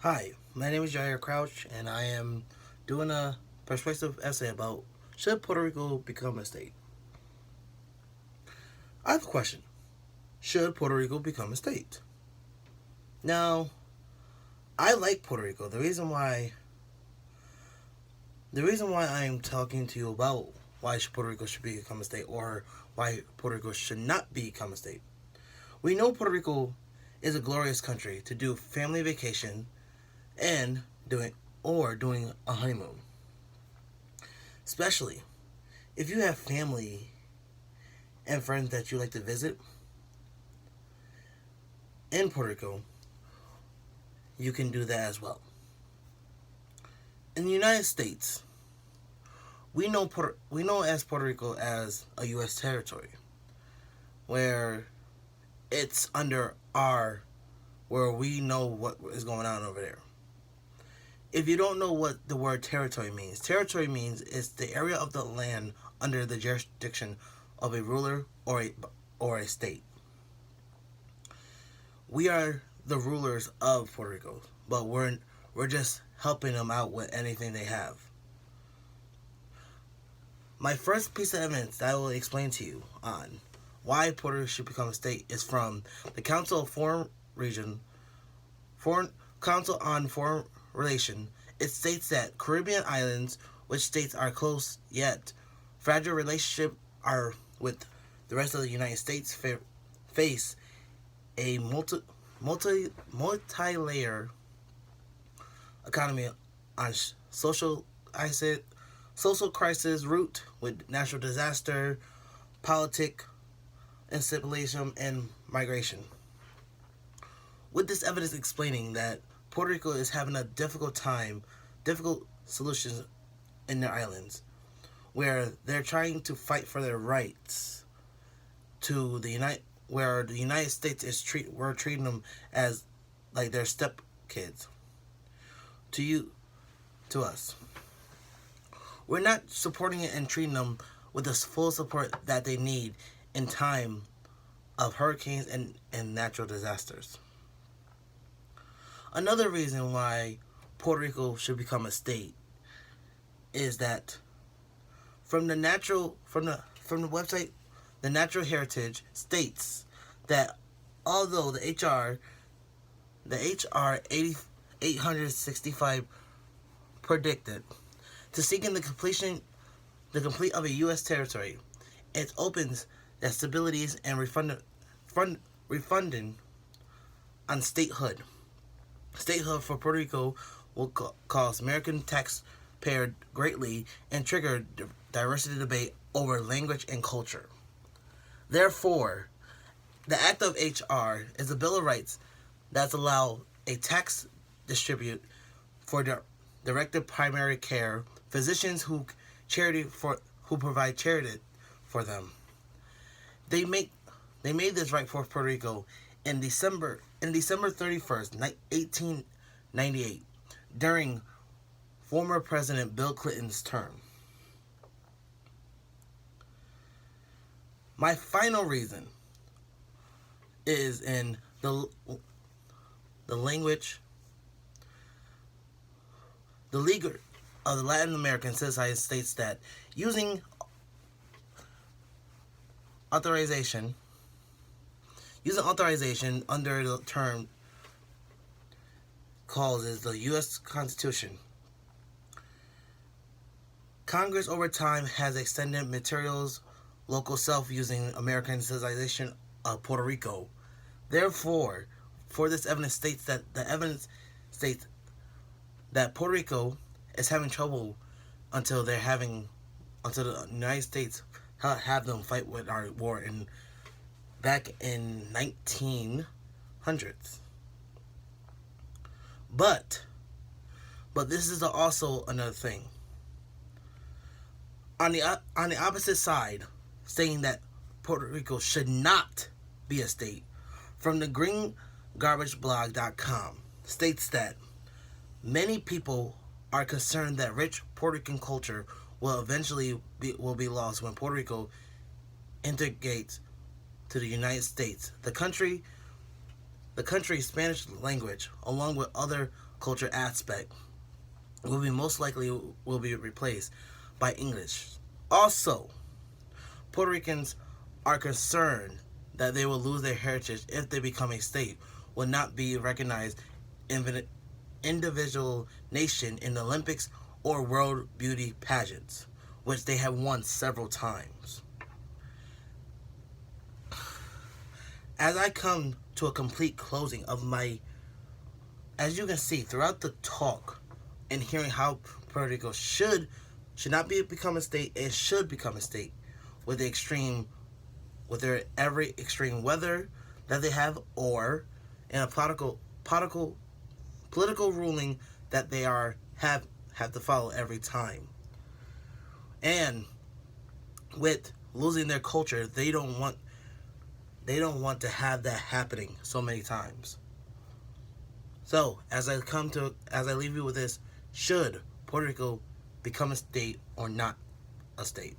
Hi, my name is Jair Crouch, and I am doing a persuasive essay about should Puerto Rico become a state. I have a question. Should Puerto Rico become a state? Now, I like Puerto Rico. The reason why I'm talking to you about why Puerto Rico should become a state or why Puerto Rico should not become a state. We know Puerto Rico is a glorious country to do family vacation and doing a honeymoon. Especially if you have family and friends that you like to visit in Puerto Rico, you can do that as well. In the United States, we know as Puerto Rico as a U.S. territory, where it's under our where we know what is going on over there. If you don't know what the word territory means it's the area of the land under the jurisdiction of a ruler or a state. We are the rulers of Puerto Rico, but we're just helping them out with anything they have. My first piece of evidence that I will explain to you on why Puerto Rico should become a state is from the Foreign Council on Foreign Relation. It states that Caribbean islands, which states are close yet fragile relationship are with the rest of the United States, face a multi-layer economy on social crisis root with natural disaster, politic instability, and migration. With this evidence explaining that Puerto Rico is having a difficult solutions in their islands, where they're trying to fight for their rights to where the United States we're treating them as like their step kids to you to us. We're not supporting it and treating them with the full support that they need in time of hurricanes and natural disasters. Another reason why Puerto Rico should become a state is that from the website, the Natural Heritage states that although the HR 865 predicted to seeking the complete of a U.S. territory, it opens that stabilities and refunding on statehood. Statehood for Puerto Rico will cost American taxpayer greatly and trigger diversity debate over language and culture. Therefore, the Act of HR is a Bill of Rights that allows a tax distribute for directed primary care physicians who provide charity for them. They make they made this right for Puerto Rico December 31st, 1898, during former President Bill Clinton's term. My final reason is in the language, the League of the Latin American Society states that using authorization, under the term causes the U.S. Constitution. Congress over time has extended materials local self using American civilization of Puerto Rico. Therefore, for this evidence states that Puerto Rico is having trouble until the United States have them fight with our war back in 1900s. But this is also another thing. On the opposite side, saying that Puerto Rico should not be a state, from the greengarbageblog.com states that many people are concerned that rich Puerto Rican culture will eventually be lost when Puerto Rico integrates to the United States. The country the country's Spanish language, along with other culture aspect, will be most likely will be replaced by English. Also, Puerto Ricans are concerned that they will lose their heritage if they become a state, will not be recognized individual nation in the Olympics or World Beauty pageants, which they have won several times. As I come to a complete closing of my, as you can see throughout the talk and hearing how Puerto Rico should not become a state and should become a state with the extreme, with their every extreme weather that they have, or in a political ruling that they have to follow every time. And with losing their culture, they don't want to have that happening so many times. So, as I leave you with this, should Puerto Rico become a state or not a state?